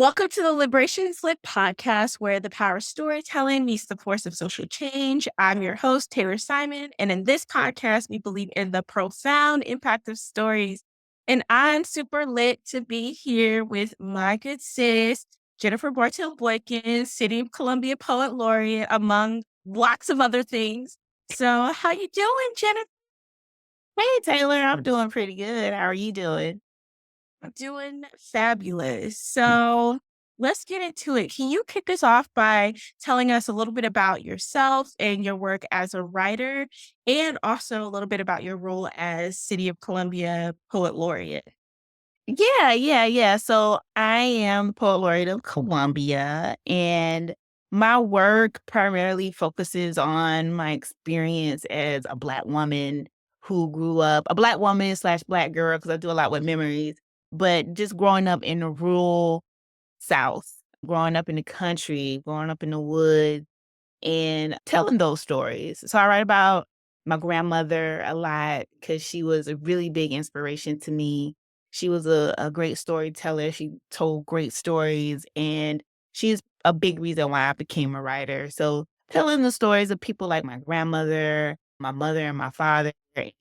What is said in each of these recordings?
Welcome to the Liberation Slip podcast, where the power of storytelling meets the force of social change. I'm your host, Taylor Simon, and in this podcast, we believe in the profound impact of stories. And I'm super lit to be here with my good sis, Jennifer Bartell Boykin, City of Columbia Poet Laureate, among lots of other things. So, how you doing, Jennifer? Hey Taylor, I'm doing pretty good. How are you doing? Doing fabulous. So let's get into it. Can you kick us off by telling us a little bit about yourself and your work as a writer, and also a little bit about your role as City of Columbia Poet Laureate? Yeah. So I am the Poet Laureate of Columbia, and my work primarily focuses on my experience as a Black woman who grew up, a Black woman slash Black girl, because I do a lot with memories, but just growing up in the rural South, growing up in the country, growing up in the woods, and telling those stories. So I write about my grandmother a lot because she was a really big inspiration to me. She was a great storyteller. She told great stories, and she's a big reason why I became a writer. So telling the stories of people like my grandmother, my mother, and my father,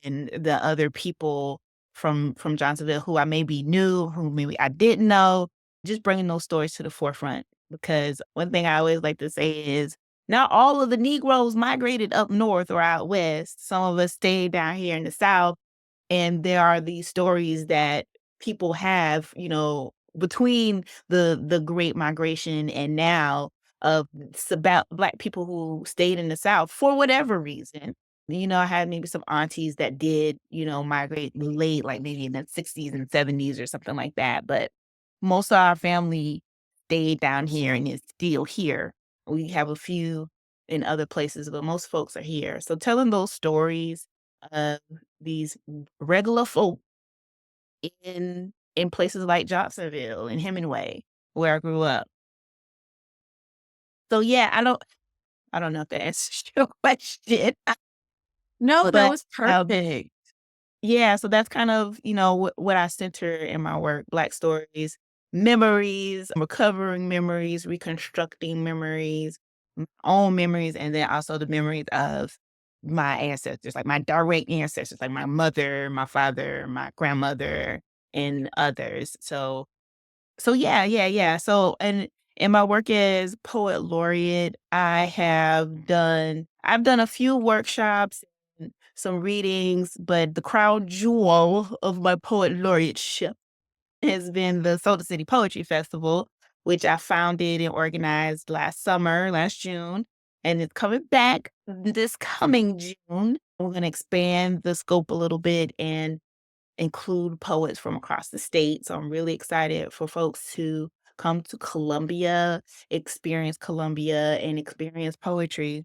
and the other people from Johnsonville who I maybe knew, who maybe I didn't know, just bringing those stories to the forefront. Because one thing I always like to say is not all of the Negroes migrated up north or out west. Some of us stayed down here in the South, and there are these stories that people have, between the Great Migration and now of about Black people who stayed in the South for whatever reason. I had maybe some aunties that did, migrate late, like maybe in the 60s and 70s or something like that. But most of our family stayed down here and is still here. We have a few in other places, but most folks are here. So telling those stories of these regular folk in places like Johnsonville and Hemingway, where I grew up. So yeah, I don't know if that answers your question, No, that but was perfect. yeah, so that's kind of, what I center in my work, Black stories, memories, recovering memories, reconstructing memories, my own memories, and then also the memories of my ancestors, like my direct ancestors, like my mother, my father, my grandmother, and others. So yeah. So and in my work as poet laureate, I've done a few workshops and some readings, but the crown jewel of my poet laureateship has been the Soda City Poetry Festival, which I founded and organized last June, and it's coming back this coming June. We're going to expand the scope a little bit and include poets from across the state. So I'm really excited for folks to come to Columbia, and experience poetry.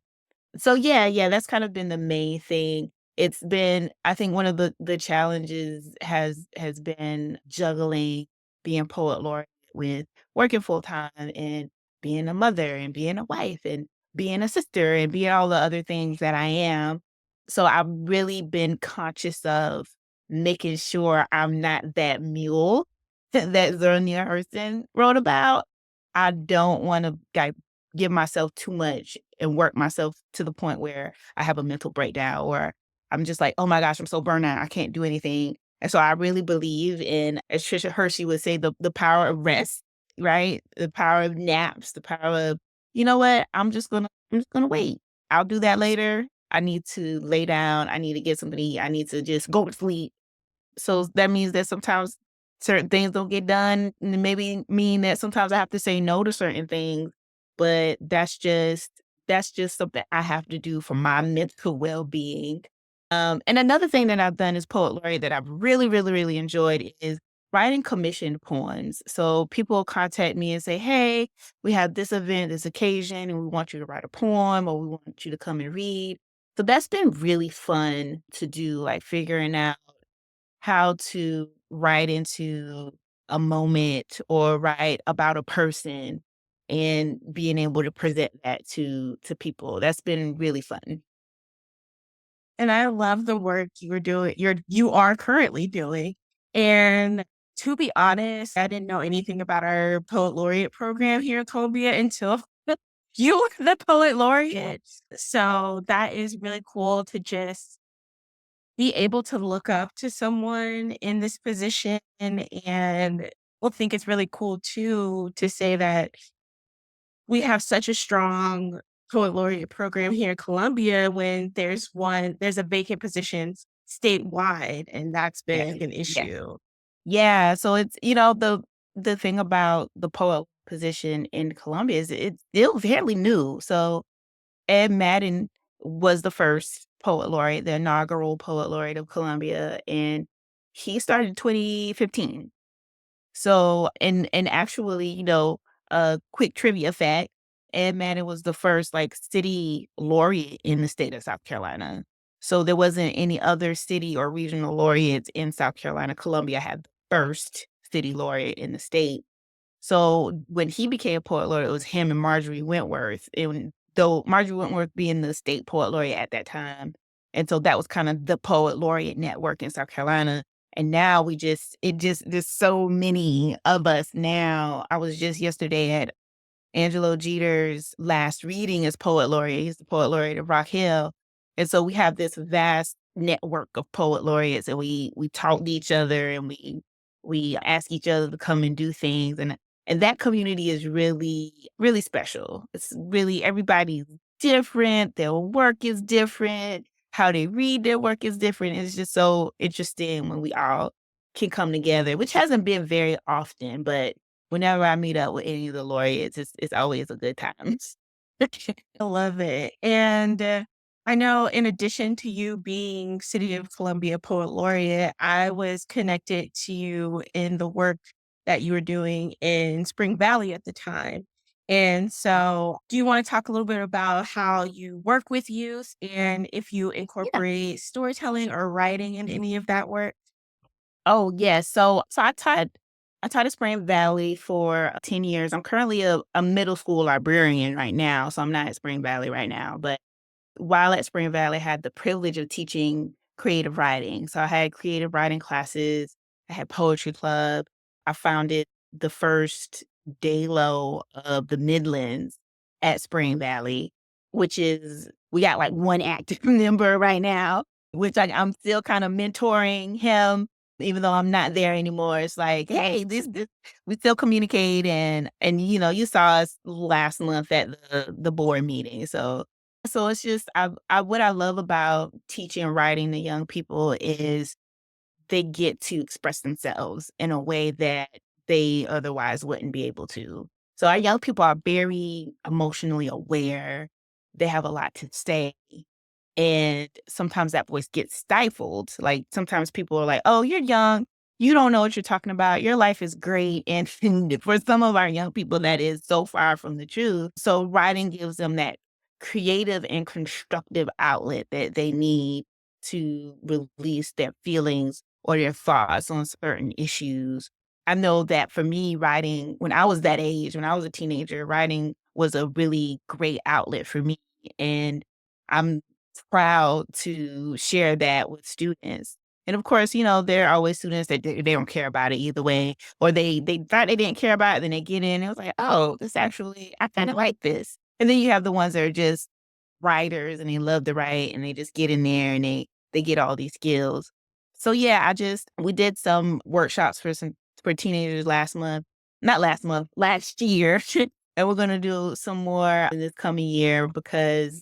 So yeah, that's kind of been the main thing. It's been, I think, one of the challenges has been juggling being poet laureate with working full time and being a mother and being a wife and being a sister and being all the other things that I am. So I've really been conscious of making sure I'm not that mule that Zernia Hurston wrote about. I don't want to give myself too much and work myself to the point where I have a mental breakdown or I'm just like, oh my gosh, I'm so burnt out. I can't do anything. And so I really believe in, as Trisha Hershey would say, the power of rest, right? The power of naps, the power of, you know what? I'm just gonna wait. I'll do that later. I need to lay down. I need to get something to eat. I need to just go to sleep. So that means that sometimes certain things don't get done, and it maybe mean that sometimes I have to say no to certain things, but that's just something I have to do for my mental well-being. And another thing that I've done as poet laureate that I've really enjoyed is writing commissioned poems. So people contact me and say, "Hey, we have this event, this occasion, and we want you to write a poem, or we want you to come and read." So that's been really fun to do, like figuring out how to write into a moment or write about a person and being able to present that to people. That's been really fun. And I love the work you are currently doing. And To be honest, I didn't know anything about our Poet Laureate program here in Columbia until you were the Poet Laureate. So that is really cool to just be able to look up to someone in this position, and I think it's really cool too to say that we have such a strong Poet Laureate program here in Columbia when there's a vacant position statewide, and that's Yes. been an Yes. issue. Yeah, so it's the thing about the poet position in Columbia is it's still fairly new. So Ed Madden was the first poet laureate, the inaugural poet laureate of Columbia, and he started in 2015. So, and actually, a quick trivia fact, Ed Madden was the first, like, city laureate in the state of South Carolina. So there wasn't any other city or regional laureates in South Carolina. Columbia had the first city laureate in the state. So when he became poet laureate, it was him and Marjorie Wentworth, and though Marjorie Wentworth being the state poet laureate at that time, and so that was kind of the poet laureate network in South Carolina. And now there's so many of us now. I was just yesterday at Angelo Jeter's last reading as poet laureate. He's the poet laureate of Rock Hill. And so we have this vast network of poet laureates, and we talk to each other, and we ask each other to come and do things. And that community is really, really special. It's really everybody's different, their work is different, how they read their work is different. It's just so interesting when we all can come together, which hasn't been very often, but whenever I meet up with any of the laureates, it's always a good time. I love it. And I know, in addition to you being City of Columbia Poet Laureate, I was connected to you in the work that you were doing in Spring Valley at the time. And so, do you want to talk a little bit about how you work with youth and if you Yeah. incorporate storytelling or writing in any of that work? Oh, yes. So I taught at Spring Valley for 10 years. I'm currently a middle school librarian right now, so I'm not at Spring Valley right now, but while at Spring Valley, I had the privilege of teaching creative writing. So I had creative writing classes, I had poetry club. I founded the first DAYLO of the Midlands at Spring Valley, which is we got like one active member right now, which I'm still kind of mentoring him, even though I'm not there anymore. It's like, hey, this we still communicate, and you saw us last month at the board meeting. So it's just I what I love about teaching and writing to young people is they get to express themselves in a way that they otherwise wouldn't be able to. So our young people are very emotionally aware. They have a lot to say. And sometimes that voice gets stifled. Like sometimes people are like, oh, you're young. You don't know what you're talking about. Your life is great. And for some of our young people, that is so far from the truth. So writing gives them that creative and constructive outlet that they need to release their feelings or their thoughts on certain issues. I know that for me, writing, when I was that age, when I was a teenager, writing was a really great outlet for me. And I'm proud to share that with students. And of course, there are always students that they don't care about it either way, or they thought they didn't care about it, then they get in, and it was like, oh, this actually, I kind of like this. And then you have the ones that are just writers and they love to write and they just get in there and they get all these skills. So yeah, we did some workshops for teenagers last month. Not last month, last year. And we're gonna do some more in this coming year because,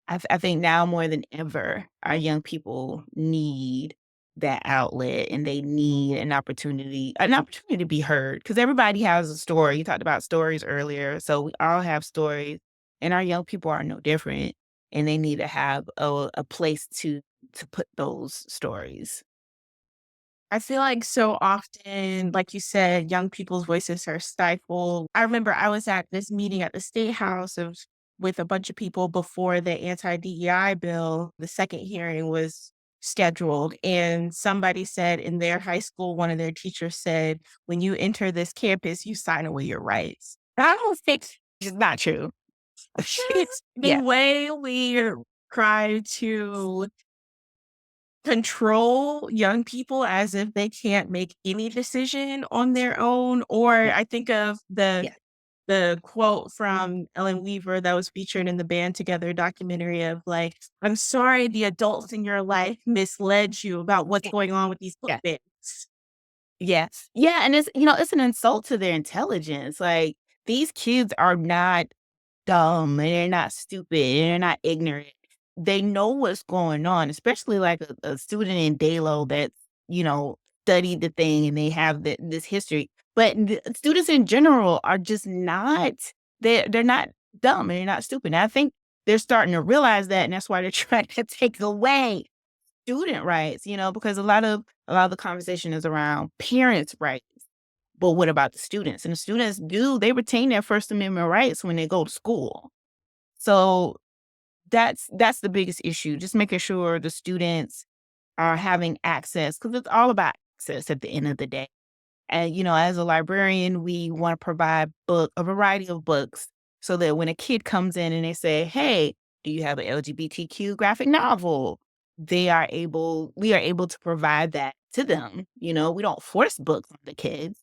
I think now more than ever, our young people need that outlet and they need an opportunity to be heard because everybody has a story. You talked about stories earlier. So we all have stories and our young people are no different and they need to have a place to put those stories. I feel like so often, like you said, young people's voices are stifled. I remember I was at this meeting at the State House with a bunch of people before the anti-DEI bill. The second hearing was scheduled, and somebody said in their high school, one of their teachers said, "When you enter this campus, you sign away your rights." I don't think It's not true. it's the Yeah. way we try to control young people as if they can't make any decision on their own. Or Yeah, I think of yeah, the quote from Ellen Weaver that was featured in the Band Together documentary of like, "I'm sorry the adults in your life misled you about what's yeah, going on with these book yeah, bans." yeah. Yeah, and it's an insult to their intelligence, like, these kids are not dumb, and they're not stupid, and they're not ignorant. They know what's going on, especially like a student in DAYLO that's, studied the thing and they have this history. But students in general are just not, they're not dumb and they're not stupid. And I think they're starting to realize that, and that's why they're trying to take away student rights, because a lot of the conversation is around parents' rights. But what about the students? And the students they retain their First Amendment rights when they go to school. So that's the biggest issue, just making sure the students are having access, because it's all about access at the end of the day. And, as a librarian, we want to provide a variety of books so that when a kid comes in and they say, "Hey, do you have an LGBTQ graphic novel?" We are able to provide that to them. We don't force books on the kids.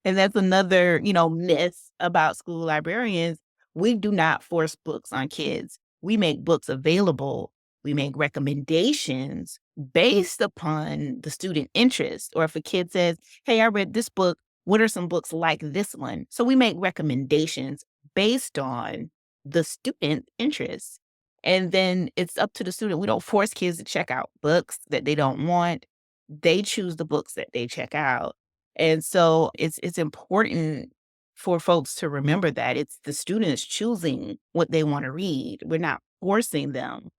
And that's another, myth about school librarians. We do not force books on kids. We make books available. We make recommendations based upon the student interest. Or if a kid says, "Hey, I read this book. What are some books like this one?" So we make recommendations based on the student interest. And then it's up to the student. We don't force kids to check out books that they don't want. They choose the books that they check out. And so it's important for folks to remember that it's the students choosing what they want to read. We're not forcing them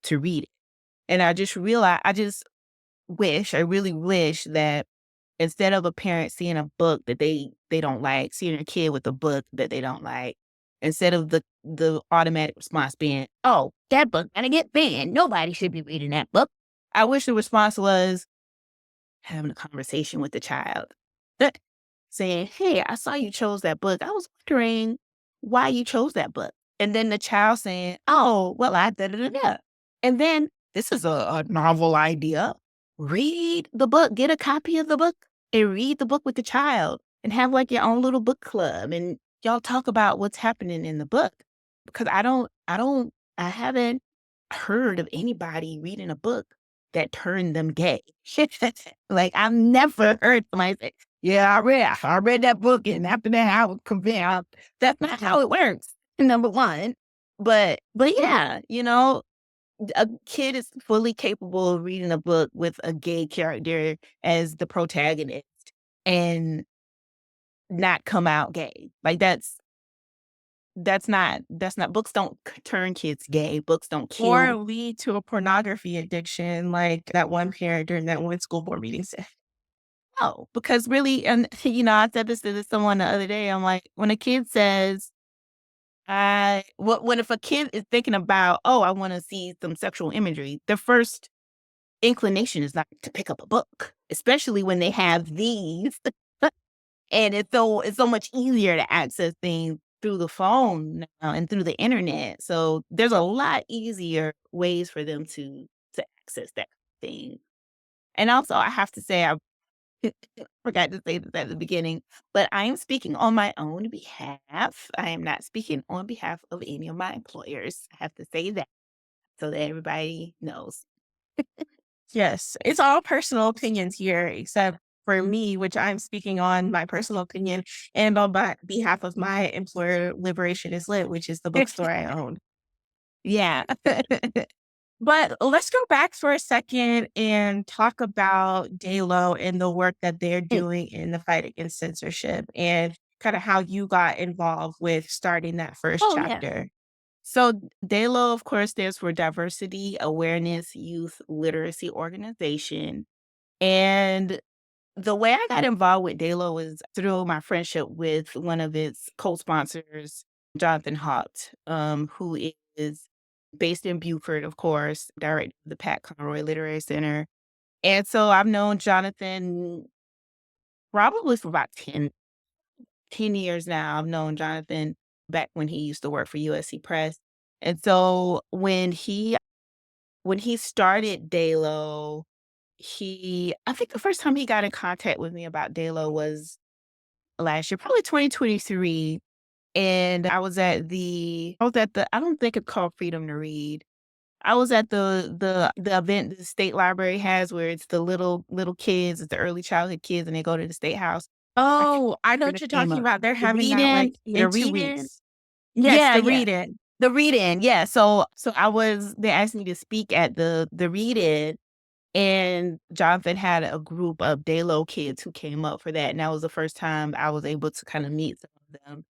to read it. And I just I really wish that instead of a parent seeing a book that they don't like, seeing a kid with a book that they don't like, instead of the automatic response being, "Oh, that book gonna get banned. Nobody should be reading that book." I wish the response was having a conversation with the child. Saying, "Hey, I saw you chose that book. I was wondering why you chose that book." And then the child saying, "Oh, well, I da da da da." And then this is a novel idea. Read the book, get a copy of the book and read the book with the child and have like your own little book club and y'all talk about what's happening in the book. Because I haven't heard of anybody reading a book that turned them gay. Like I've never heard somebody say, "Yeah, I read that book, and after that, I was convinced." That's not how it works, number one. But yeah, a kid is fully capable of reading a book with a gay character as the protagonist and not come out gay. Like that's not books don't turn kids gay. Books don't Or kill. lead to a pornography addiction like that one parent during that one school board meeting said. No, because really, and I said this to someone the other day. I'm like, when a kid says, when if a kid is thinking about, "Oh, I want to see some sexual imagery," their first inclination is not to pick up a book, especially when they have these, and it's so much easier to access things through the phone now and through the internet. So there's a lot easier ways for them to access that thing. And also, I have to say, I forgot to say this at the beginning, but I am speaking on my own behalf. I am not speaking on behalf of any of my employers. I have to say that so that everybody knows. Yes, it's all personal opinions here, except for me, which I'm speaking on my personal opinion and on behalf of my employer, Liberation is Lit, which is the bookstore I own. Yeah. But let's go back for a second and talk about DAYLO and the work that they're Mm. doing in the fight against censorship and kind of how you got involved with starting that first Oh, yeah. chapter. So DAYLO, of course, stands for Diversity Awareness Youth Literacy Organization. And the way I got involved with DAYLO was through my friendship with one of its co-sponsors, Jonathan Haupt, who is based in Beaufort, of course, director of the Pat Conroy Literary Center. And so I've known Jonathan probably for about 10 years now. I've known Jonathan back when he used to work for USC Press. And so when he when he started DAYLO, I think the first time he got in contact with me about DAYLO was last year, probably 2023. And I was at the I don't think it's called Freedom to Read. I was at the event the state library has where it's the little kids, it's the early childhood kids, and they go to the state house. I can't Oh, I know what remember you're the name talking of about. They're the having that, like, read-in in the 2 read-in. weeks. Yes, Yeah, the yeah. read-in. The read-in, yeah. So they asked me to speak at the read-in, and Jonathan had a group of DAYLO kids who came up for that, and that was the first time I was able to kinda meet some of them.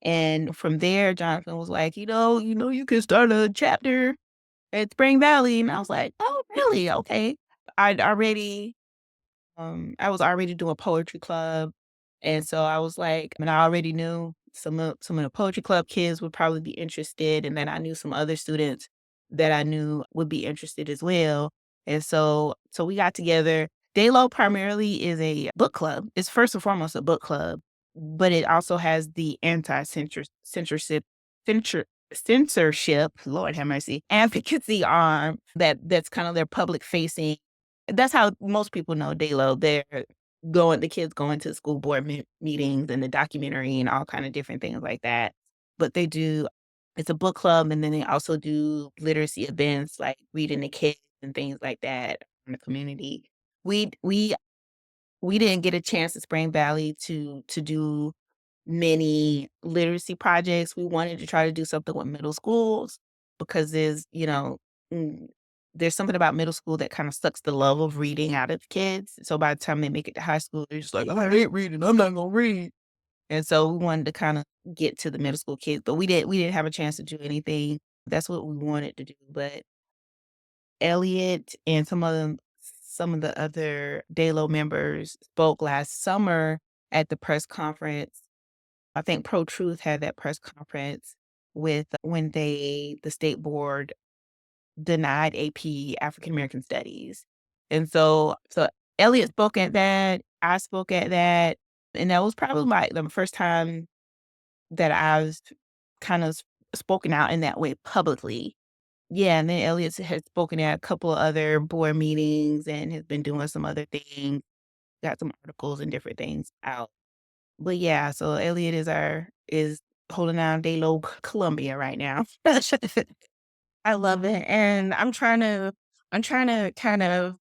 And from there, Jonathan was like, you could start a chapter at Spring Valley." And I was like, "Oh, really? Okay." I'd already I was already doing poetry club, and so I was like, and I already knew some of the poetry club kids would probably be interested, and then I knew some other students that I knew would be interested as well. And so we got together. Daylo primarily is a book club. It's first and foremost a book club, but it also has the censor, censorship, Lord have mercy, advocacy arm that's kind of their public facing. That's how most people know Daylo. The kids going to school board meetings and the documentary and all kind of different things like that. But it's a book club, and then they also do literacy events like reading the kids and things like that in the community. We we we didn't get a chance at Spring Valley to do many literacy projects. We wanted to try to do something with middle schools because mm, there's something about middle school that kind of sucks the love of reading out of kids. So by the time they make it to high school, they're just like, I hate reading. I'm not gonna read. And so we wanted to kind of get to the middle school kids, but we didn't have a chance to do anything. That's what we wanted to do. But Elliot and some of the other DAYLO members spoke last summer at the press conference. I think Pro Truth had that press conference with when the state board denied AP African American Studies. And so Elliot spoke at that, I spoke at that, and that was probably the first time that I've kind of spoken out in that way publicly. Yeah, and then Elliot has spoken at a couple of other board meetings and has been doing some other things, got some articles and different things out. But yeah, so Elliot is holding down Daylo Columbia right now. I love it, and I'm trying to kind of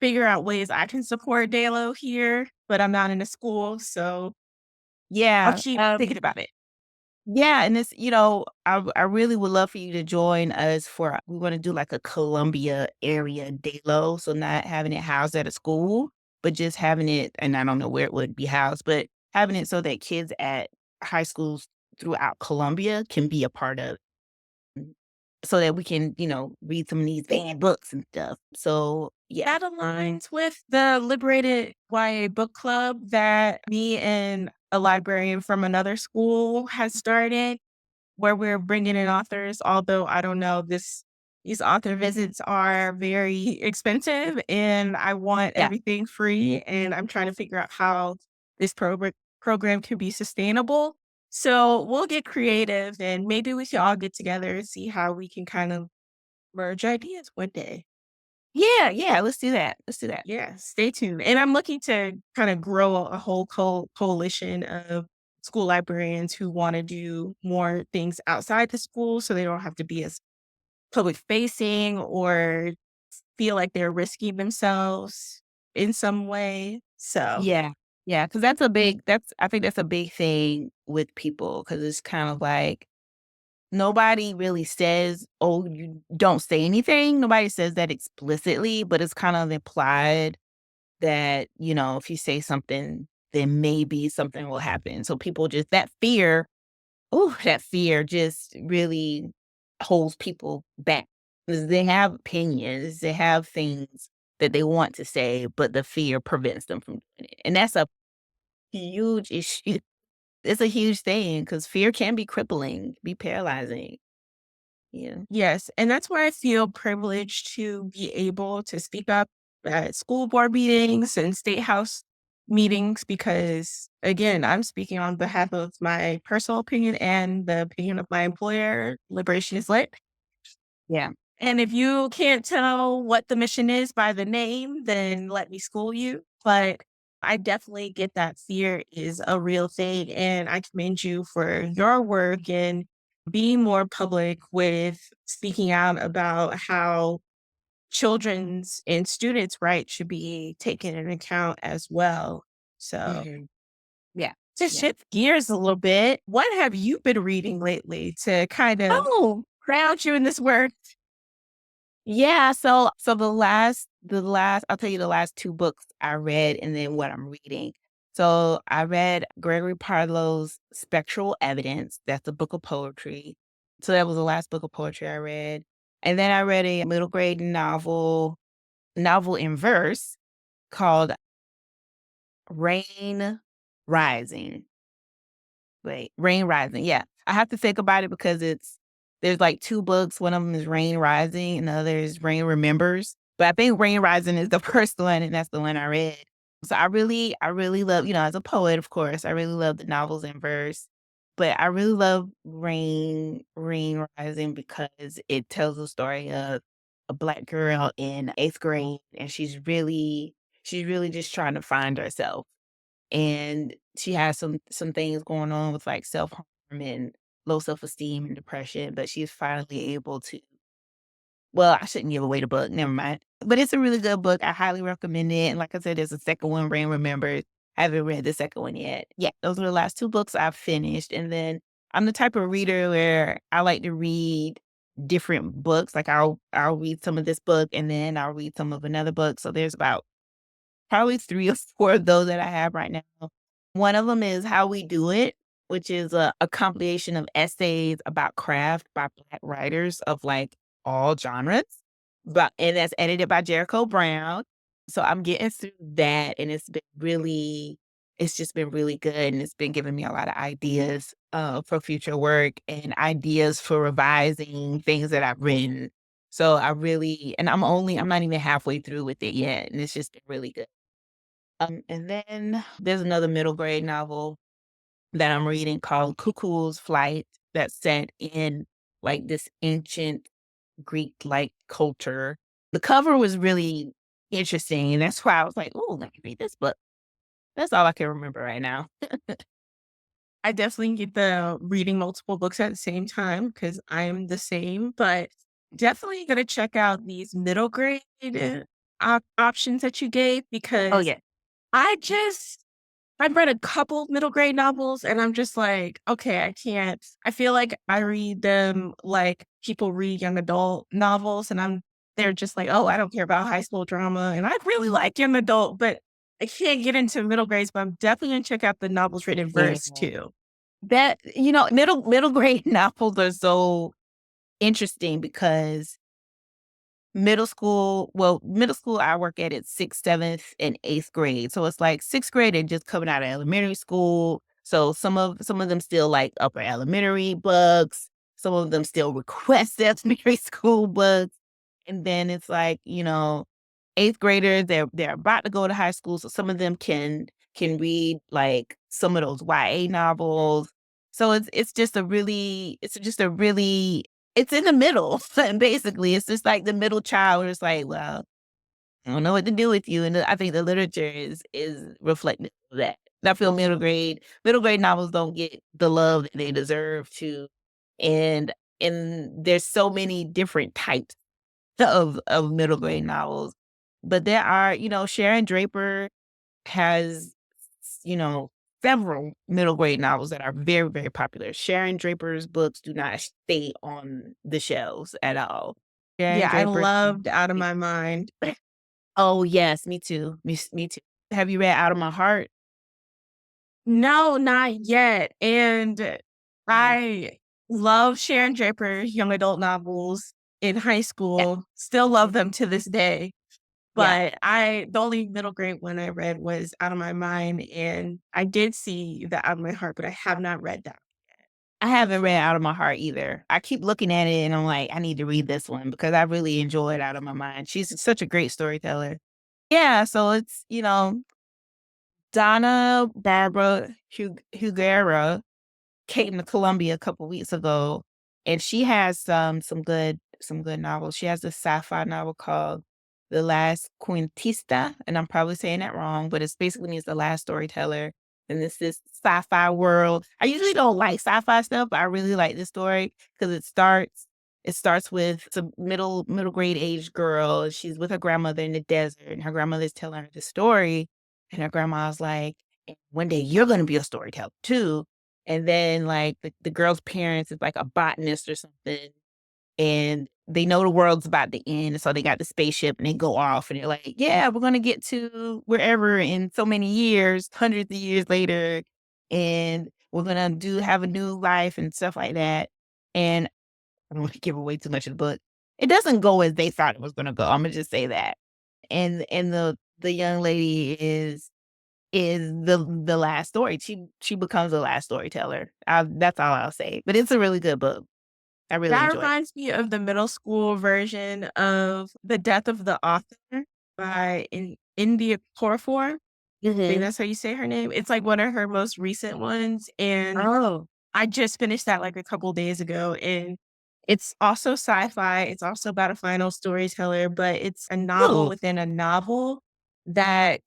figure out ways I can support DAYLO here, but I'm not in a school, so I'll Yeah, keep thinking about it. yeah, and I really would love for you to join us for we wanna do like a Columbia area Daylo, so not having it housed at a school, but just having it, and I don't know where it would be housed, but having it so that kids at high schools throughout Columbia can be a part of it, so that we can, read some of these banned books and stuff. So, yeah. That aligns with the Liberated YA book club that me and a librarian from another school has started, where we're bringing in authors, although I don't know, these author visits are very expensive, and I want Yeah. everything free, and I'm trying to figure out how this program can be sustainable. So, we'll get creative, and maybe we should all get together and see how we can kind of merge ideas one day. Yeah, yeah, let's do that. Let's do that. Yeah, stay tuned. And I'm looking to kind of grow a whole coalition of school librarians who want to do more things outside the school so they don't have to be as public facing or feel like they're risking themselves in some way. So, Yeah. Yeah, because I think that's a big thing with people because it's kind of like nobody really says, "Oh, you don't say anything." Nobody says that explicitly, but it's kind of implied that, if you say something, then maybe something will happen. So people just that fear just really holds people back 'cause they have opinions, they have things that they want to say, but the fear prevents them from doing it. And that's a huge issue. It's a huge thing because fear can be crippling, be paralyzing. Yeah. yes, and that's why I feel privileged to be able to speak up at school board meetings and state house meetings because, again, I'm speaking on behalf of my personal opinion and the opinion of my employer, Liberation is Lit. Yeah. And if you can't tell what the mission is by the name, then let me school you. But I definitely get that fear is a real thing. And I commend you for your work and being more public with speaking out about how children's and students' rights should be taken into account as well. So Mhm. Yeah, to yeah. shift gears a little bit, what have you been reading lately to kind of ground you in this work? Yeah, so the last I'll tell you the last 2 books I read and then what I'm reading. So, I read Gregory Parlow's Spectral Evidence, that's a book of poetry. So, that was the last book of poetry I read. And then I read a middle grade novel in verse called Rain Rising. Wait, Rain Rising, yeah. I have to think about it because there's, like, 2 books, one of them is Rain Rising and the other is Rain Remembers, but I think Rain Rising is the first one, and that's the one I read. So I really love as a poet, of course, I really love the novels in verse, but I really love Rain Rising because it tells the story of a Black girl in 8th grade, and she's really just trying to find herself. And she has some things going on with, like, self-harm and low self-esteem and depression, but she's finally able to well, I shouldn't give away the book, never mind. But it's a really good book, I highly recommend it, and like I said, there's a second one, Rain Remembers. I haven't read the second one yet. Yeah, those are the last 2 books I've finished, and then I'm the type of reader where I like to read different books, like, I'll read some of this book, and then I'll read some of another book, so there's about probably 3 or 4 of those that I have right now. One of them is How We Do It, which is a compilation of essays about craft by Black writers of, like, all genres, and that's edited by Jericho Brown. So I'm getting through that, and it's just been really good, and it's been giving me a lot of ideas, for future work and ideas for revising things that I've written. So I'm not even halfway through with it yet, and it's just been really good. And then there's another middle grade novel that I'm reading called Cuckoo's Flight that's set in like this ancient Greek-like culture. The cover was really interesting, and that's why I was like, "Oh, let me read this book." That's all I can remember right now. I definitely get the reading multiple books at the same time because I'm the same, but definitely gonna check out these middle grade options that you gave Oh, because yeah. I just I've read a couple middle grade novels and I'm just like, okay, I can't. I feel like I read them like people read young adult novels and they're just like, oh, I don't care about high school drama. And I really like young adult, but I can't get into middle grades, but I'm definitely gonna check out the novels written in Yeah. verse too. Middle grade novels are so interesting because middle school, I work at it 6th, 7th, and 8th grade. So it's like 6th grade, they're just coming out of elementary school. So some of them still like upper elementary books. Some of them still request elementary school books. And then it's like, 8th graders, they're about to go to high school. So some of them can read like some of those YA novels. So it's in the middle, basically. It's just like the middle child where it's like, "Well, I don't know what to do with you," and I think the literature is reflective of that. I feel middle grade novels don't get the love that they deserve to, and there's so many different types of middle grade novels, but there are Sharon Draper has, you know, several middle grade novels that are very, very popular. Sharon Draper's books do not stay on the shelves at all. Sharon Yeah, I Draper. loved Out of My Mind. Oh, yes, me too. Me too. Have you read Out of My Heart? No, not yet. And Mhm. I love Sharon Draper young adult novels in high Yeah. school. Still Mhm. love them to this day. Yeah. But the only middle grade one I read was Out of My Mind, and I did see the Out of My Heart, but I have not read that. I haven't read Out of My Heart either. I keep looking at it and I'm like, I need to read this one because I really enjoyed Out of My Mind. She's such a great storyteller. Yeah, so it's, Donna Barbara Hugera came to Columbia a couple weeks ago, and she has some good some good novels. She has a sci-fi novel called The Last Quintista, and I'm probably saying that wrong, but it's basically means the last storyteller. And this sci-fi world. I usually don't like sci-fi stuff, but I really like this story because it starts with it's a middle grade age girl. And she's with her grandmother in the desert, and her grandmother's telling her the story. And her grandma's like, "And one day you're gonna be a storyteller too." And then like the girl's parents is like a botanist or something, and they know the world's about to end. So they got the spaceship and they go off and they're like, yeah, we're gonna get to wherever in so many years, hundreds of years later, and we're gonna do have a new life and stuff like that. And I don't want to give away too much of the book. It doesn't go as they thought it was gonna go. I'm gonna just say that. And the young lady is the last story. She becomes the last storyteller. That's all I'll say. But it's a really good book. I really That enjoy it. reminds me of the middle school version of The Death of the Author by India Porfor. I think Mhm. that's how you say her name. It's like one of her most recent ones, and Oh. I just finished that like a couple days ago, and it's also sci-fi. It's also about a final storyteller, but it's a novel Ooh. within a novel that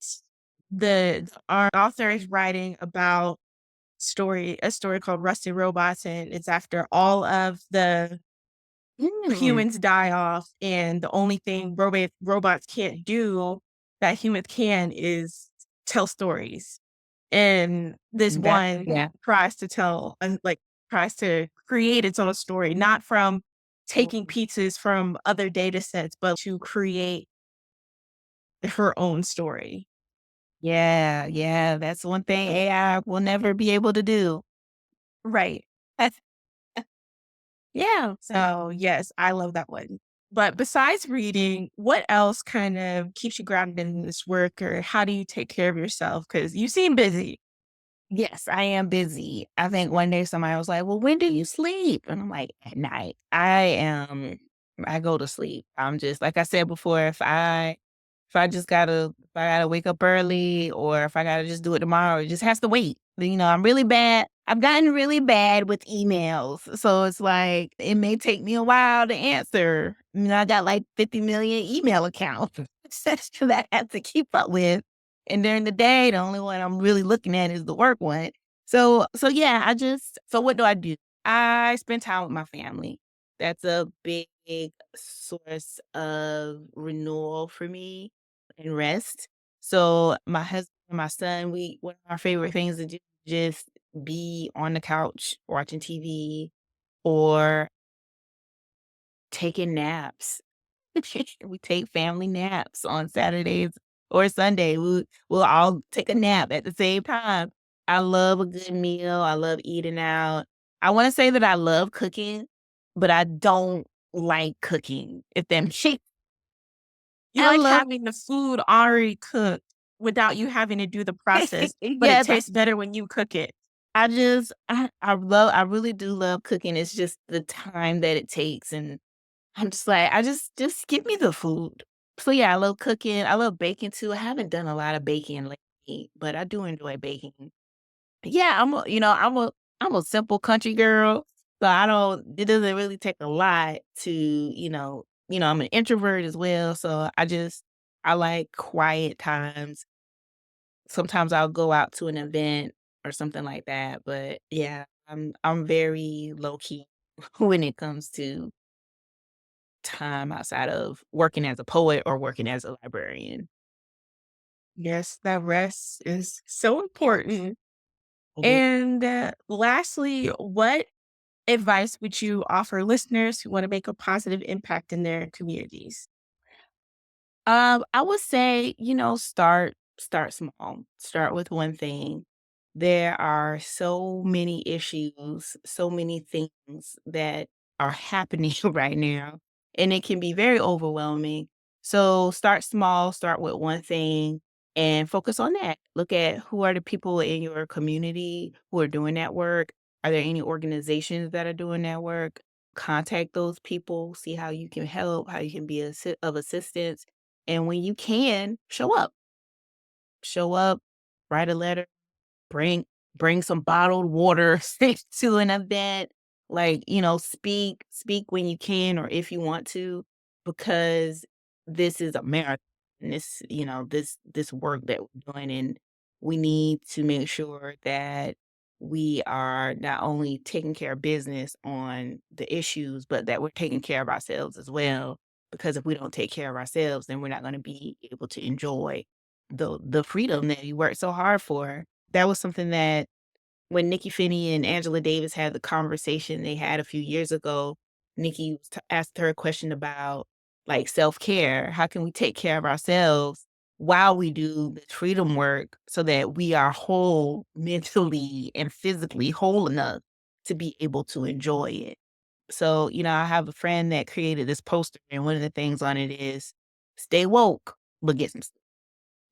the our author is writing about a story called Rusty Robots, and it's after all of the Mm. humans die off, and the only thing robots can't do that humans can is tell stories. And this That one yeah. tries to tell like, tries to create its own story, not from taking Mhm. pieces from other data sets, but to create her own story. Yeah, yeah, that's one thing AI will never be able to do. Right. That's Yeah. So, yes, I love that one. But besides reading, what else kind of keeps you grounded in this work, or how do you take care of yourself? Because you seem busy. yes, I am busy. I think one day somebody was like, "Well, when do you sleep?" And I'm like, "At night." I go to sleep. I'm just like I said before, if I gotta wake up early or if I gotta just do it tomorrow, it just has to wait. I'm really bad. I've gotten really bad with emails. So it's like it may take me a while to answer. I got like 50 million email accounts that I have to keep up with. And during the day, the only one I'm really looking at is the work one. So yeah, so what do I do? I spend time with my family. That's a big source of renewal for me and rest. So my husband and my son, one of our favorite things to do is just be on the couch watching TV or taking naps. We take family naps on Saturdays or Sunday. We'll all take a nap at the same time. I love a good meal. I love eating out. I want to say that I love cooking, but I don't like cooking. If that makes You I like love having the food already cooked without you having to do the process, but it yeah, tastes better when you cook it. I really do love cooking. It's just the time that it takes, and I'm just like, just give me the food. So yeah, I love cooking. I love baking too. I haven't done a lot of baking lately, but I do enjoy baking. Yeah, I'm a simple country girl. So it doesn't really take a lot to, I'm an introvert as well. So I like quiet times. Sometimes I'll go out to an event or something like that. But yeah, I'm very low key when it comes to time outside of working as a poet or working as a librarian. Yes, that rest is so important. Mhm. And lastly, what advice would you offer listeners who want to make a positive impact in their communities? I would say, start small. Start with one thing. There are so many issues, so many things that are happening right now, and it can be very overwhelming. So start small, start with one thing and focus on that. Look at who are the people in your community who are doing that work. Are there any organizations that are doing that work? Contact those people, see how you can help, how you can be of assistance. And when you can, show up. Show up, write a letter, bring bring some bottled water to an event, Like, speak when you can or if you want to, because this is a marathon. This work that we're doing, and we need to make sure that we are not only taking care of business on the issues, but that we're taking care of ourselves as well. Because if we don't take care of ourselves, then we're not going to be able to enjoy the freedom that you worked so hard for. That was something that when Nikki Finney and Angela Davis had the conversation they had a few years ago, Nikki asked her a question about like self-care. How can we take care of ourselves while we do the freedom work so that we are whole mentally and physically whole enough to be able to enjoy it? So, I have a friend that created this poster, and one of the things on it is stay woke, but get some.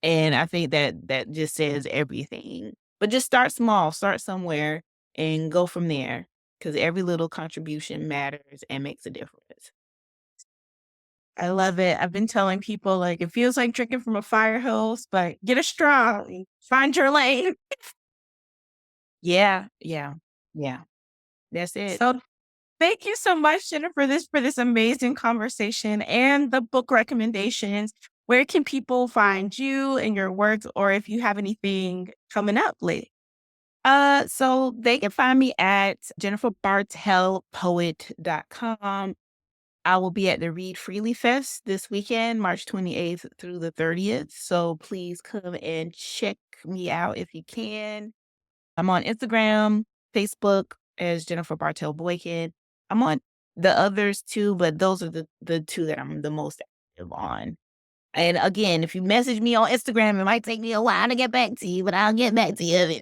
And I think that that just says everything. But just start small, start somewhere and go from there, because every little contribution matters and makes a difference. I love it. I've been telling people, like, it feels like drinking from a fire hose, but get a straw, and find your lane. Yeah, yeah, yeah. That's it. So thank you so much, Jennifer, for this amazing conversation and the book recommendations. Where can people find you and your works, or if you have anything coming up late? So they can find me at jenniferbartellpoet.com. I will be at the Read Freely Fest this weekend, March 28th through the 30th. So please come and check me out if you can. I'm on Instagram, Facebook as Jennifer Bartell Boykin. I'm on the others too, but those are the two that I'm the most active on. And again, if you message me on Instagram, it might take me a while to get back to you, but I'll get back to you.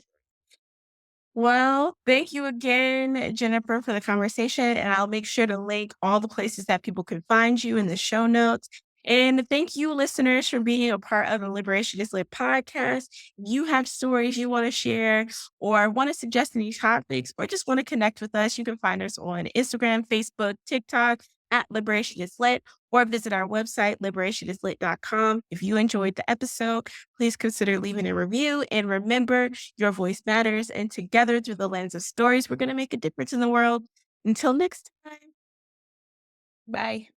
Well, thank you again, Jennifer, for the conversation. And I'll make sure to link all the places that people can find you in the show notes. And thank you, listeners, for being a part of the Liberation is Lit podcast. You have stories you want to share, or want to suggest any topics, or just want to connect with us, you can find us on Instagram, Facebook, TikTok at Liberation is Lit, or visit our website, liberationislit.com. If you enjoyed the episode, please consider leaving a review. And remember, your voice matters. And together, through the lens of stories, we're going to make a difference in the world. Until next time. Bye.